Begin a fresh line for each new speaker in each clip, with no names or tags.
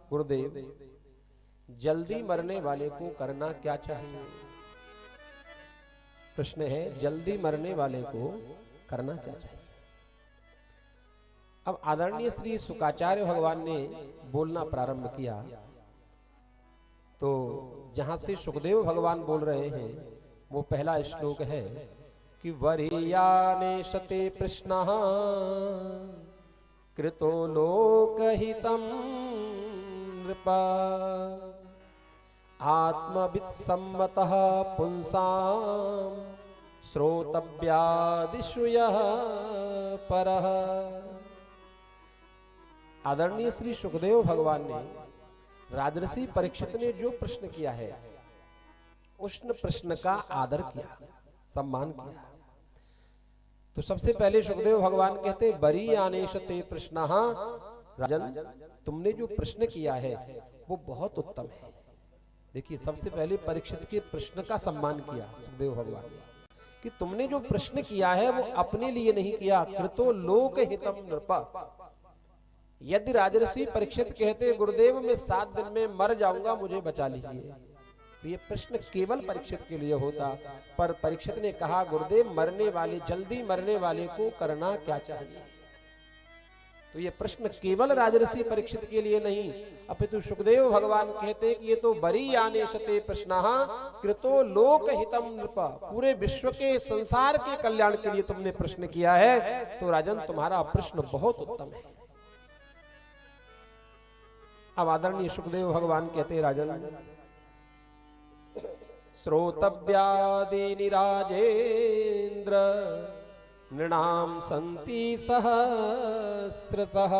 गुरुदेव, जल्दी मरने वाले को करना क्या चाहिए? प्रश्न है, जल्दी मरने वाले को करना क्या चाहिए? अब आदरणीय श्री शुकाचार्य भगवान ने बोलना प्रारंभ किया, तो जहां से सुखदेव भगवान बोल रहे हैं वो पहला श्लोक है कि वरीयानेशते प्रश्नः कृतो लोकहितं नृपा आत्मवित्सम्मतः पुंसां श्रोतव्यादिषु यः परः। आदरणीय श्री सुखदेव भगवान ने राजर्षि परीक्षित ने जो प्रश्न किया है उस प्रश्न का आदर किया, सम्मान किया। तो सबसे पहले सुखदेव भगवान कहते बरी आनेशते प्रश्नः, राजन तुमने जो प्रश्न किया है वो बहुत उत्तम है। देखिए, सबसे पहले परीक्षित के प्रश्न का सम्मान किया सुखदेव भगवान ने कि तुमने जो प्रश्न किया है वो अपने लिए नहीं किया, कृतो लोक हितम नृपा। यदि राजर्षि परीक्षित कहते गुरुदेव मैं 7 दिन में मर जाऊंगा, मुझे बचा लीजिए, तो ये प्रश्न केवल परीक्षित के लिए होता। पर परीक्षित ने कहा गुरुदेव मरने वाले, जल्दी मरने वाले को करना क्या चाहिए? तो ये प्रश्न केवल राजर्षि परीक्षित के लिए नहीं, अपितु सुखदेव भगवान कहते कि ये तो बरी आनेशते प्रश्नः कृतो लोक हितम नृप, पूरे विश्व के संसार के कल्याण के लिए तुमने प्रश्न किया है, तो राजन तुम्हारा प्रश्न बहुत उत्तम है। अब आदरणीय सुखदेव भगवान कहते राजन श्रोतव्यादीनि राजेन्द्र नृणाम संति सहस्रशः।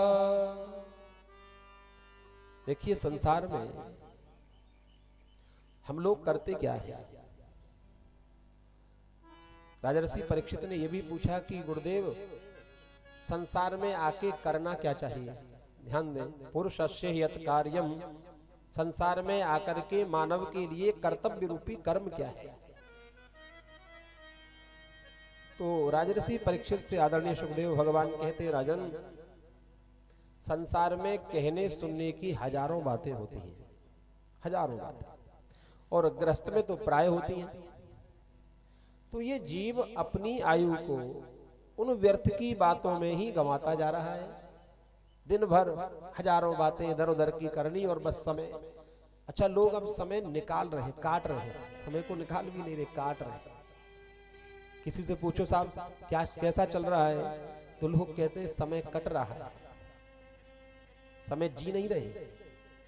देखिए, संसार में हम लोग करते क्या है? राजर्षि परीक्षित ने यह भी पूछा कि गुरुदेव संसार में आके करना क्या चाहिए? ध्यान दें, पुरुषस्य यत् कार्यम, संसार में आकर के मानव के लिए कर्तव्य रूपी कर्म क्या है? तो राजर्षि परीक्षित से आदरणीय सुखदेव भगवान कहते राजन संसार में कहने सुनने की हजारों बातें होती हैं, हजारों बातें, और गृहस्थ में तो प्राय होती हैं। तो ये जीव अपनी आयु को उन व्यर्थ की बातों में ही गंवाता जा रहा है। दिन भर हजारों बातें इधर उधर की करनी और बस समय। अच्छा, लोग अब समय निकाल रहे हैं, काट रहे हैं, समय को निकाल भी नहीं रहे, काट रहे हैं। किसी से पूछो साहब क्या कैसा चल रहा है, तो लोग कहते हैं समय कट रहा है। समय जी नहीं रहे,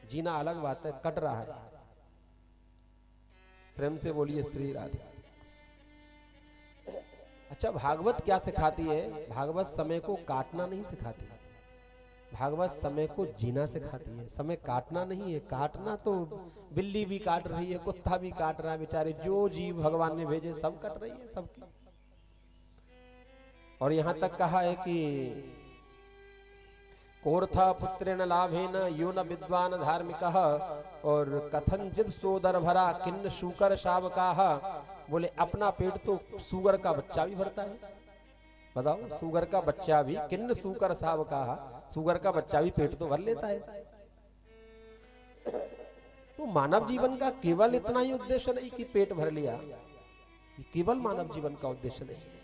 जीना अलग बात है, कट रहा है। प्रेम से बोलिए श्री राधे। अच्छा, भागवत क्या सिखाती है? भागवत समय को काटना नहीं सिखाती है, भागवत समय को जीना सिखाती है। समय काटना नहीं है, काटना तो बिल्ली भी काट रही है, कुत्ता भी काट रहा है, बेचारे जो जीव भगवान ने भेजे सब कट रही है सबकी। और यहां तक कहा है कि कोर्था पुत्रेण लाभेन यो न विद्वान धार्मिकः, और कथनचित सोदर भरा किन्न शूकर शावकाः। बोले अपना पेट तो सूगर का बच्चा भी भरता है। बताओ, सूगर का बच्चा भी, किन्न सूकर शावकाः, सूगर का बच्चा भी पेट तो भर लेता है। तो मानव जीवन का केवल इतना ही उद्देश्य नहीं कि पेट भर लिया, केवल मानव जीवन का उद्देश्य नहीं है।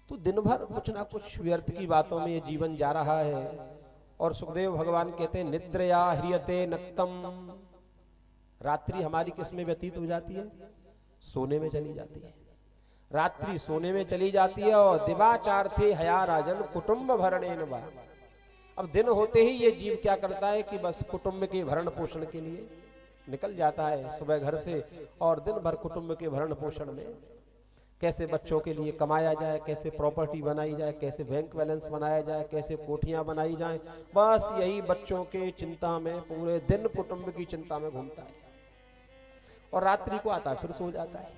तो दिन भर कुछ ना कुछ व्यर्थ की बातों में ये जीवन जा रहा है। और सुखदेव भगवान कहते हैं निद्रया ह्रियते नक्तम, रात्रि हमारी किस में व्यतीत हो जाती है? सोने में चली जाती है। रात्रि सोने में चली जाती है। और दिवाचार्थे हया राजन कुटुंब भरणेन वा। अब दिन होते ही ये जीव क्या करता है कि बस कुटुंब के भरण पोषण के लिए निकल जाता है सुबह घर से, और दिन भर कुटुंब के भरण पोषण में कैसे बच्चों के लिए कमाया जाए, कैसे प्रॉपर्टी बनाई जाए, कैसे बैंक बैलेंस बनाया जाए, कैसे कोठियां बनाई जाए, बस यही बच्चों के चिंता में पूरे दिन कुटुंब की चिंता में घूमता है। और रात्रि को आता है फिर सो जाता है।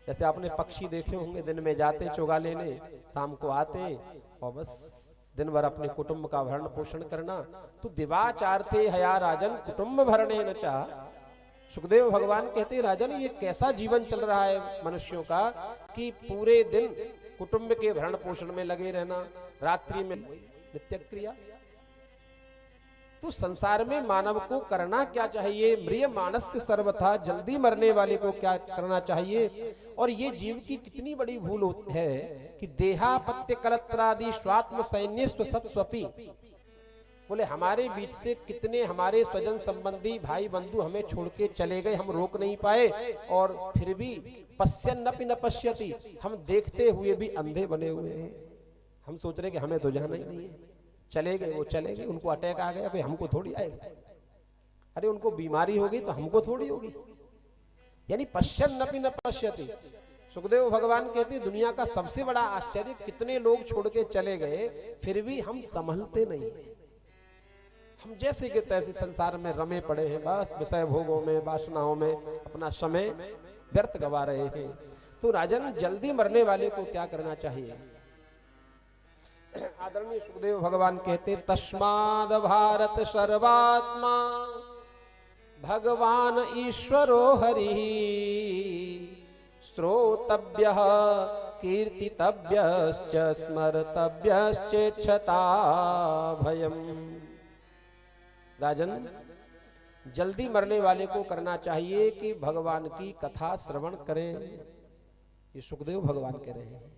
जैसे आपने पक्षी देखे होंगे, दिन में जाते चुगा लेने, शाम को आते और बस दिन भर अपने कुटुंब का भरण पोषण करना। तो दिवाचार्थे हया राजन कुटुंब भरणेन च। सुखदेव भगवान कहते हैं राजन ये कैसा जीवन चल रहा है मनुष्यों का कि पूरे दिन कुटुंब के भरण पोषण में लगे रहना, रात्रि में नित्य क्रिया। तो संसार में मानव को करना क्या चाहिए? म्रियमाणस्य सर्वथा, जल्दी मरने वाले को क्या करना चाहिए? और ये जीव की कितनी बड़ी भूल है कि देहापत्य कलत्रादि स्वात्म सैन्य स्वसत्स्वपि, बोले हमारे बीच से कितने हमारे स्वजन संबंधी भाई बंधु हमें छोड़ के चले गए, हम रोक नहीं पाए, और फिर भी पश्यन्नपि न पश्यति, हम देखते हुए भी अंधे बने हुए हैं। हम सोच रहे कि हमें तो जाना ही नहीं है, चले गए वो चले गए, उनको अटैक आ गया, भाई हमको थोड़ी आएगा, अरे उनको बीमारी होगी तो हमको थोड़ी होगी। यानी पश्यन्नपि न पश्यति। सुखदेव भगवान कहते दुनिया का सबसे बड़ा आश्चर्य, कितने लोग छोड़ के चले गए फिर भी हम संभलते नहीं हैं। हम जैसे के तैसे संसार में रमे पड़े हैं, बस विषय भोगों में वासनाओं में अपना समय व्यर्थ गवा रहे हैं। तो राजन, जल्दी मरने वाले को क्या करना चाहिए? आदरणीय सुखदेव भगवान कहते तस्माद भारत सर्वात्मा भगवान ईश्वरो हरि श्रोतव्यः कीर्तितव्यश्च स्मर्तव्यश्चेच्छता भयम्। राजन, जल्दी मरने वाले को करना चाहिए कि भगवान की कथा श्रवण करें। ये सुखदेव भगवान कह रहे हैं।